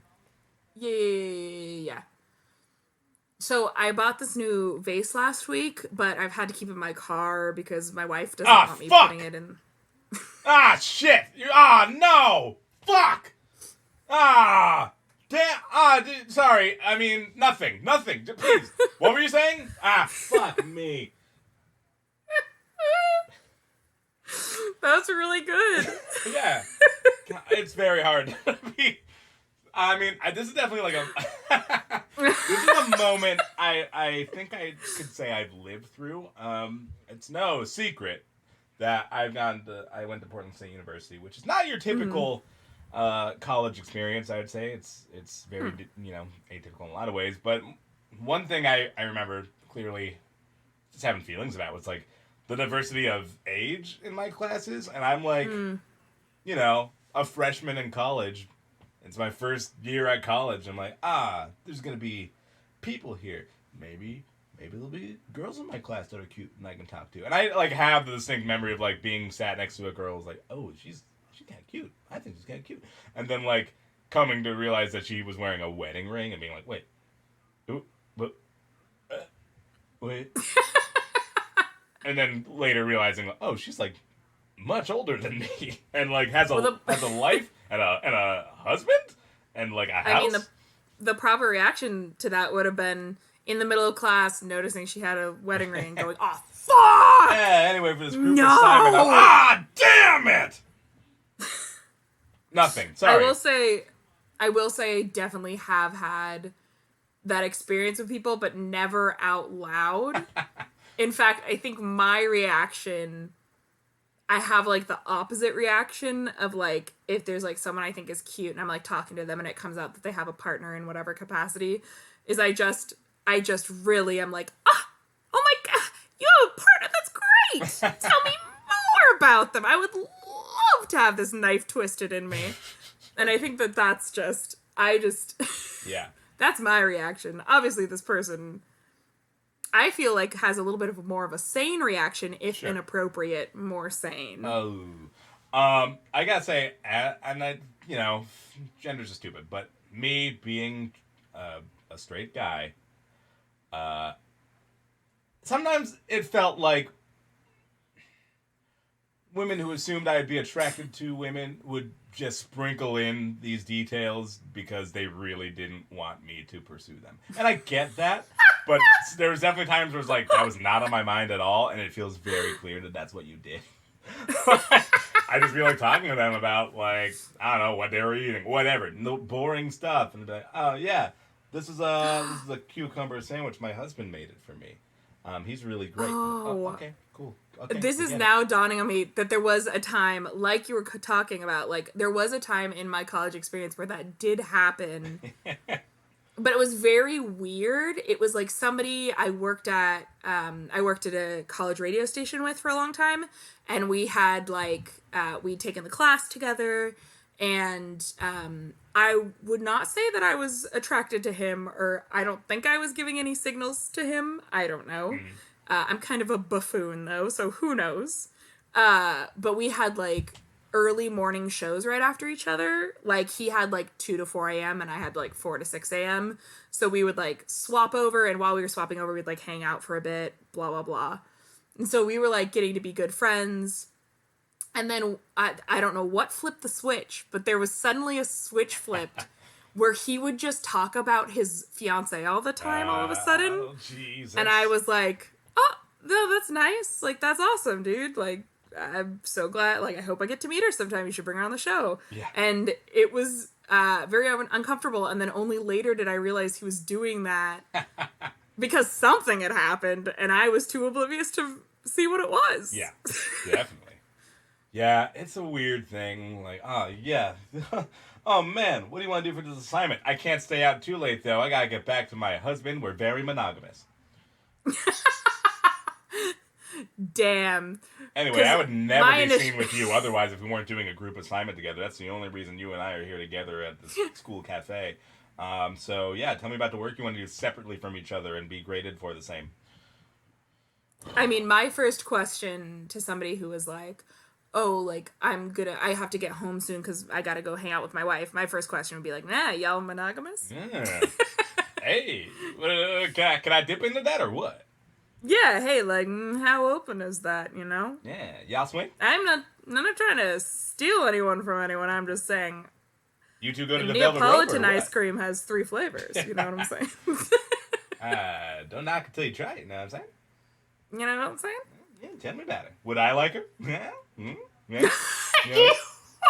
Yeah. So I bought this new vase last week, but I've had to keep it in my car because my wife doesn't want me putting it in. Shit! No! Fuck! Damn! Sorry. I mean, nothing. Please. What were you saying? Fuck me. That's really good. Yeah. It's very hard to be... I mean, this is definitely like this is a moment I think I could say I've lived through. It's no secret that I went to Portland State University, which is not your typical college experience. I would say it's very atypical in a lot of ways. But one thing I remember clearly just having feelings about was like the diversity of age in my classes, and I'm like, a freshman in college. It's my first year at college. I'm like, there's going to be people here. Maybe there'll be girls in my class that are cute and I can talk to. And I, like, have the distinct memory of, like, being sat next to a girl who's like, oh, she's kind of cute. I think she's kind of cute. And then, like, coming to realize that she was wearing a wedding ring and being like, wait. And then later realizing, oh, she's, like, much older than me. And, like, has a life and a husband and like a house. I mean, the proper reaction to that would have been in the middle of class noticing she had a wedding ring, going, "Oh fuck!" Yeah. Anyway, for this group assignment, damn it! Nothing. Sorry. I will say, I definitely have had that experience with people, but never out loud. In fact, I think my reaction. I have, like, the opposite reaction of, like, if there's, like, someone I think is cute and I'm, like, talking to them and it comes out that they have a partner in whatever capacity, is I just really am like, oh my God, you have a partner, that's great! Tell me more about them! I would love to have this knife twisted in me. And I think that's just, yeah. That's my reaction. Obviously, this person... I feel like has a little bit of more of a sane reaction, if inappropriate, more sane. Oh, I gotta say, and I, gender's just stupid, but me being a straight guy, sometimes it felt like women who assumed I'd be attracted to women would just sprinkle in these details because they really didn't want me to pursue them. And I get that, but there was definitely times where it was like, that was not on my mind at all, and it feels very clear that that's what you did. I just feel like talking to them about, like, I don't know, what they were eating, whatever, no boring stuff, and they'd be like, oh, yeah, This is a cucumber sandwich. My husband made it for me. He's really great. Oh. Okay, cool. Okay, This is I get now dawning on me that there was a time, like you were talking about, like there was a time in my college experience where that did happen. But it was very weird. It was like somebody I worked at a college radio station with for a long time, and we had like we'd taken the class together, and I would not say that I was attracted to him, or I don't think I was giving any signals to him. I don't know. I'm kind of a buffoon though, so who knows? But we had like early morning shows right after each other. Like he had like 2 to 4 a.m. and I had like 4 to 6 a.m. So we would like swap over, and while we were swapping over, we'd like hang out for a bit, blah, blah, blah. And so we were like getting to be good friends. And then I don't know what flipped the switch, but there was suddenly a switch flipped where he would just talk about his fiance all the time all of a sudden. Oh, Jesus. And I was like, oh, no, that's nice. Like, that's awesome, dude. Like, I'm so glad. Like, I hope I get to meet her sometime. You should bring her on the show. Yeah. And it was very uncomfortable. And then only later did I realize he was doing that because something had happened, and I was too oblivious to see what it was. Yeah, definitely. Yeah, it's a weird thing. Like, oh, yeah. Oh, man, what do you want to do for this assignment? I can't stay out too late, though. I got to get back to my husband. We're very monogamous. Damn. Anyway, I would never be seen with you otherwise if we weren't doing a group assignment together. That's the only reason you and I are here together at the school cafe. So, yeah, tell me about the work you want to do separately from each other and be graded for the same. I mean, my first question to somebody who was like, oh, like, I have to get home soon because I got to go hang out with my wife. My first question would be like, nah, y'all monogamous? Yeah. Hey, can I dip into that or what? Yeah, hey, like, how open is that, you know? Yeah, y'all swing? I'm not trying to steal anyone from anyone. I'm just saying. You two go to the Velvet Rope or Neapolitan what? ice cream has 3 flavors. You know what I'm saying? Don't knock it till you try it. You know what I'm saying? You know what I'm saying? Yeah, tell me about it. Would I like her? Yeah. Mm-hmm. Yeah. You know, Ew. you know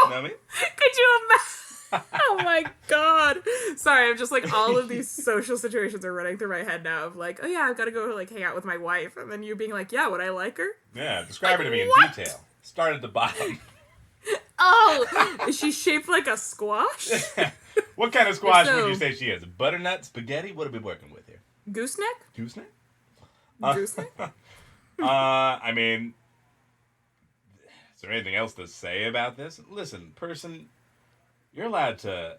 what I mean? Could you imagine? Oh my god. Sorry, I'm just like, all of these social situations are running through my head now of like, oh yeah, I've got to go like hang out with my wife. And then you being like, yeah, would I like her? Yeah, describe her to me in what? detail. Start at the bottom. Oh, is she shaped like a squash? What kind of squash So- would you say she is? Butternut, spaghetti? What are we working with here? Gooseneck? Gooseneck? Gooseneck? I mean, is there anything else to say about this? Listen, person, you're allowed to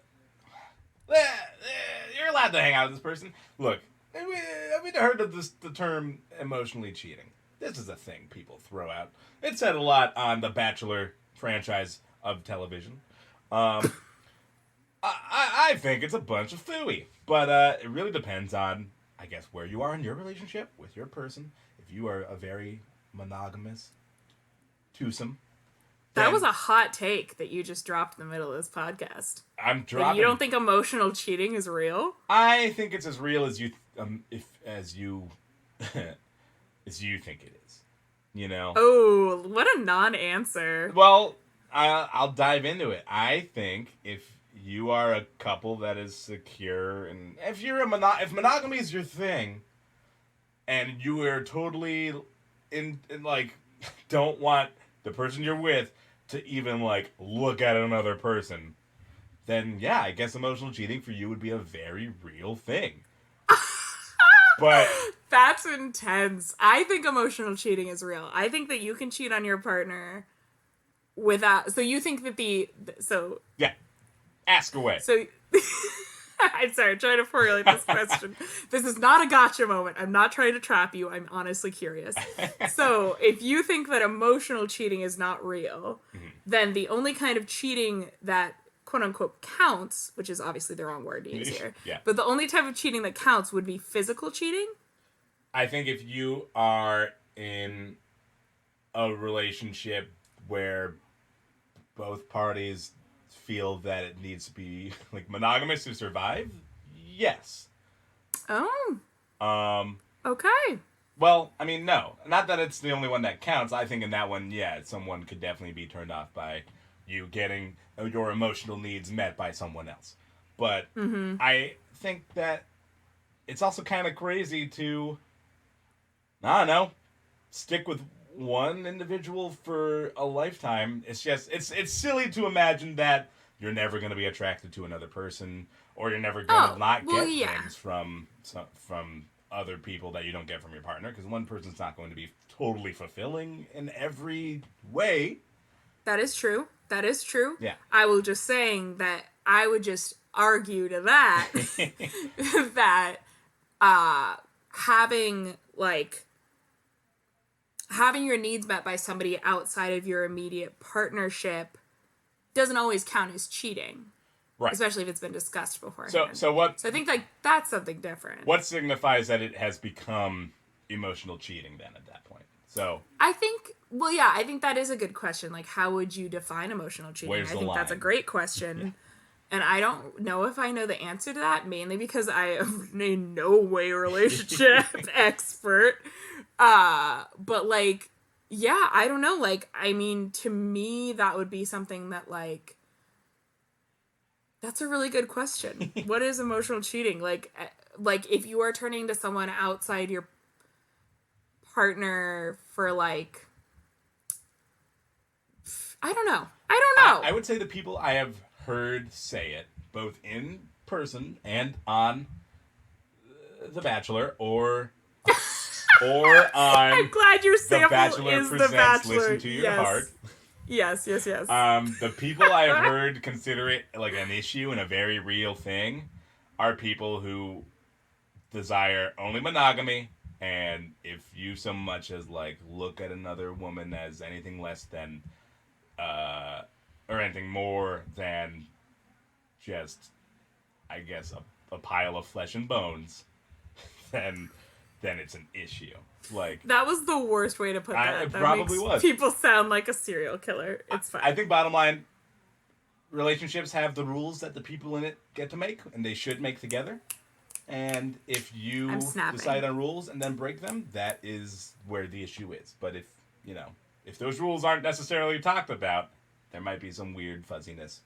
hang out with this person. Look, have you heard of the term emotionally cheating? This is a thing people throw out. It's said a lot on the Bachelor franchise of television. I think it's a bunch of phooey, but it really depends on, I guess, where you are in your relationship with your person. If you are a very monogamous twosome, That then was a hot take that you just dropped in the middle of this podcast. I'm Like, dropping. you don't think emotional cheating is real? I think it's as real as you, as you think it is. You know. Oh, what a non-answer. Well, I'll dive into it. I think if you are a couple that is secure, and if you're if monogamy is your thing, and you are totally in like don't want the person you're with to even like look at another person, then yeah, I guess emotional cheating for you would be a very real thing. But That's intense. I think emotional cheating is real. I think that you can cheat on your partner without. So you think that yeah, ask away. So I'm sorry, I'm trying to formulate this question. This is not a gotcha moment. I'm not trying to trap you. I'm honestly curious. So if you think that emotional cheating is not real, then the only kind of cheating that quote unquote counts, which is obviously the wrong word to use here, Yeah. but the only type of cheating that counts would be physical cheating. I think if you are in a relationship where both parties feel that it needs to be like monogamous to survive, yes. Oh, Um, okay. well, I mean, no. Not that it's the only one that counts. I think in that one, yeah, someone could definitely be turned off by you getting your emotional needs met by someone else. But I think that it's also kind of crazy to, I don't know, stick with one individual for a lifetime. It's just it's silly to imagine that you're never going to be attracted to another person, or you're never going to not well, get yeah. things from other people that you don't get from your partner, because one person's not going to be totally fulfilling in every way. That is true. That is true. Yeah. I will just saying that I would just argue to that that having your needs met by somebody outside of your immediate partnership doesn't always count as cheating. Right. Especially if it's been discussed before. So I think that's something different. What signifies that it has become emotional cheating then at that point? So I think that is a good question. Like, how would you define emotional cheating? Where's the That's a line? great question. Yeah. And I don't know if I know the answer to that, mainly because I am a no way relationship expert. But like, yeah, I don't know. Like, I mean, to me, that would be something that like, that's a really good question. What is emotional cheating? Like if you are turning to someone outside your partner for like, I don't know. I would say the people I have heard say it, both in person and on The Bachelor, or on I'm glad your sample The Bachelor is Presents The Bachelor. Listen to Your Heart. Yes. The people I have heard consider it like an issue and a very real thing are people who desire only monogamy, and if you so much as like look at another woman as anything less than or anything more than just, I guess, a pile of flesh and bones, then it's an issue. Like, that was the worst way to put that. It that probably makes was. People sound like a serial killer. It's fine. I think bottom line, relationships have the rules that the people in it get to make, and they should make together. And if you decide on rules and then break them, that is where the issue is. But if those rules aren't necessarily talked about, there might be some weird fuzziness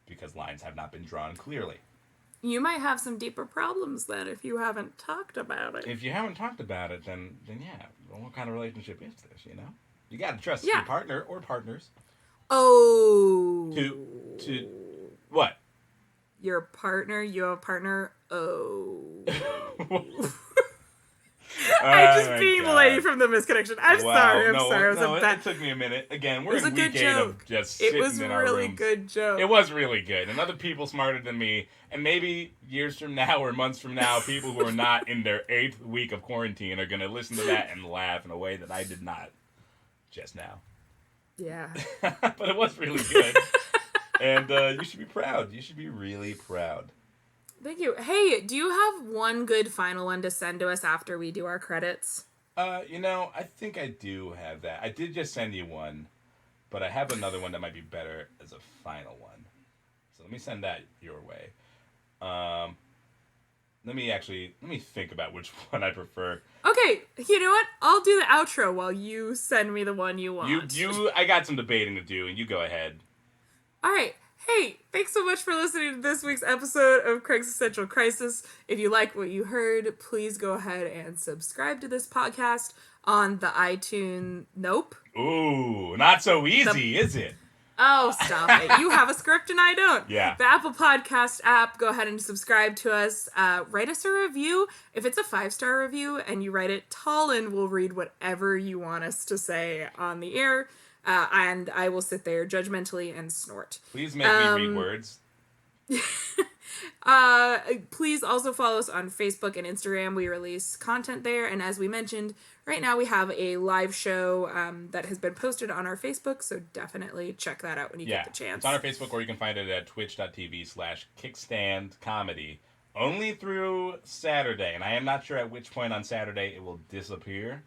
because lines have not been drawn clearly. You might have some deeper problems then if you haven't talked about it. If you haven't talked about it, then yeah, what kind of relationship is this, You got to trust your partner or partners. Oh. To what? Your partner, you have a partner. Oh. I'm just being the lady from the misconnection. I'm sorry. It took me a minute. Again, we're in week 8 of just sitting in our rooms. It was a really good joke. It was really good. And other people smarter than me, and maybe years from now or months from now, people who are not in their 8th week of quarantine are going to listen to that and laugh in a way that I did not just now. Yeah. But it was really good. And you should be proud. You should be really proud. Thank you. Hey, do you have one good final one to send to us after we do our credits? I think I do have that. I did just send you one, but I have another one that might be better as a final one. So let me send that your way. Let me think about which one I prefer. Okay, you know what? I'll do the outro while you send me the one you want. I got some debating to do, and you go ahead. All right. Hey, thanks so much for listening to this week's episode of Craig's Essential Crisis. If you like what you heard, please go ahead and subscribe to this podcast on the iTunes. Nope. Ooh, not so easy, is it? Oh, stop it. You have a script and I don't. Yeah. The Apple Podcast app, go ahead and subscribe to us. Write us a review. If it's a 5-star review and you write it, Talon will read whatever you want us to say on the air. And I will sit there judgmentally and snort. Please make me read words. Please also follow us on Facebook and Instagram. We release content there. And as we mentioned, right now we have a live show that has been posted on our Facebook. So definitely check that out when you get the chance. It's on our Facebook, or you can find it at twitch.tv/kickstandcomedy. Only through Saturday. And I am not sure at which point on Saturday it will disappear.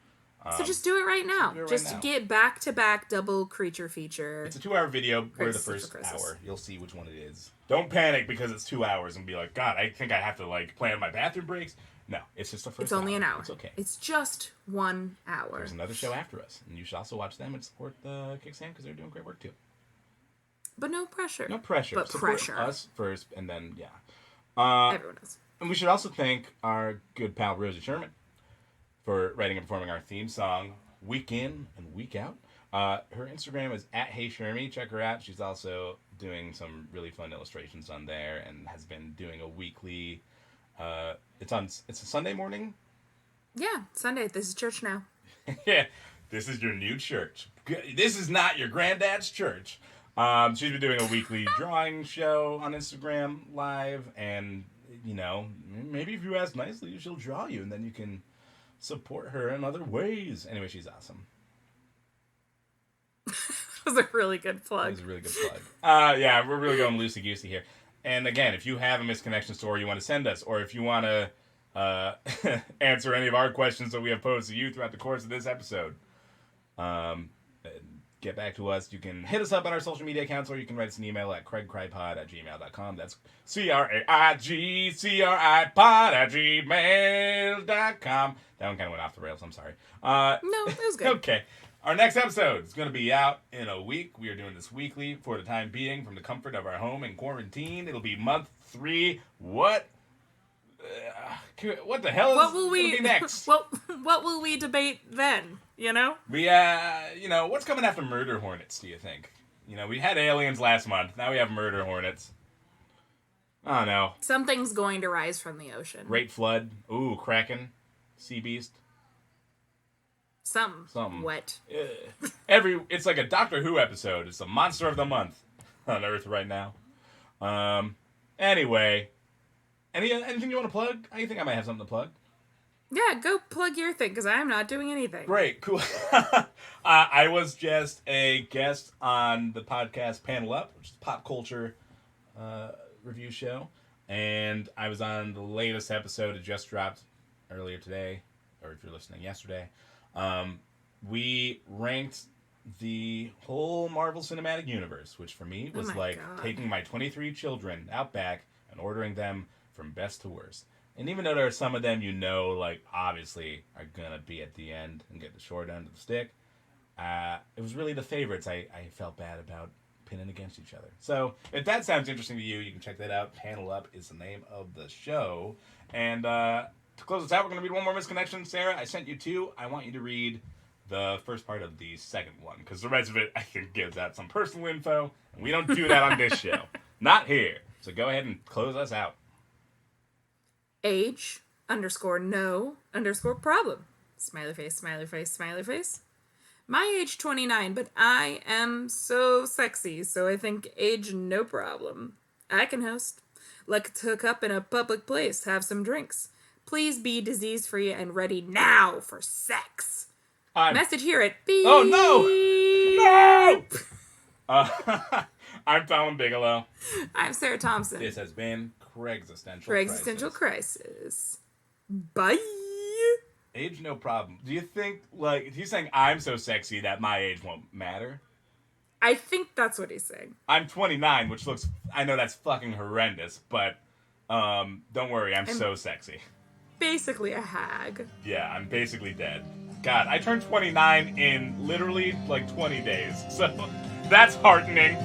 So just do it right now. Get back-to-back double creature feature. It's a 2-hour video. We're the first hour. You'll see which one it is. Don't panic because it's 2 hours and be like, God, I think I have to plan my bathroom breaks. No, it's just the first hour. It's only an hour. It's okay. It's just 1 hour. There's another show after us. And you should also watch them and support the Kickstand because they're doing great work too. But no pressure. No pressure. But support pressure. us first and then, yeah. Everyone knows. And we should also thank our good pal Rosie Sherman for writing and performing our theme song week in and week out. Her Instagram is @HeyShermy. Check her out. She's also doing some really fun illustrations on there and has been doing a weekly. It's a Sunday morning. Yeah, Sunday. This is church now. Yeah, this is your new church. This is not your granddad's church. She's been doing a weekly drawing show on Instagram live, and maybe if you ask nicely, she'll draw you, and then you can support her in other ways. Anyway, she's awesome. That was a really good plug. That was a really good plug. Yeah, we're really going loosey-goosey here. And again, if you have a misconnection story you want to send us, or if you want to answer any of our questions that we have posed to you throughout the course of this episode, get back to us. You can hit us up on our social media accounts, or you can write us an email at craigcrypod@gmail.com. That's CRAIGCRIPod@gmail.com. That one kind of went off the rails. I'm sorry. No, it was good. Okay. Our next episode is going to be out in a week. We are doing this weekly for the time being from the comfort of our home in quarantine. It'll be month 3. What the hell is going to be next? What will we debate then? We, what's coming after murder hornets, do you think? We had aliens last month. Now we have murder hornets. I don't know. Something's going to rise from the ocean. Great flood. Ooh, kraken. Sea beast. Something. What? It's like a Doctor Who episode. It's the monster of the month on Earth right now. Anyway, anything you want to plug? I think I might have something to plug. Yeah, go plug your thing, because I am not doing anything. Great, cool. I was just a guest on the podcast Panel Up, which is a pop culture review show, and I was on the latest episode. It just dropped earlier today, or if you're listening, yesterday. We ranked the whole Marvel Cinematic Universe, which for me was taking my 23 children out back and ordering them from best to worst. And even though there are some of them obviously are going to be at the end and get the short end of the stick, it was really the favorites I felt bad about pinning against each other. So if that sounds interesting to you, you can check that out. Panel Up is the name of the show. And to close us out, we're going to read one more misconnection. Sarah, I sent you 2. I want you to read the first part of the second one, because the rest of it, I think, gives out some personal info, and we don't do that on this show. Not here. So go ahead and close us out. Age _no_problem. Smiley face, smiley face, smiley face. My age 29, but I am so sexy, so I think age no problem. I can host. Like to hook up in a public place, have some drinks. Please be disease-free and ready now for sex. Message here at beep. Oh, no! I'm Tom Bigelow. I'm Sarah Thompson. This has been Craig's Existential Crisis. Bye! Age, no problem. Do you think, he's saying I'm so sexy that my age won't matter? I think that's what he's saying. I'm 29, which I know that's fucking horrendous, but don't worry, I'm so sexy. Basically a hag. Yeah, I'm basically dead. God, I turned 29 in literally 20 days, so that's heartening.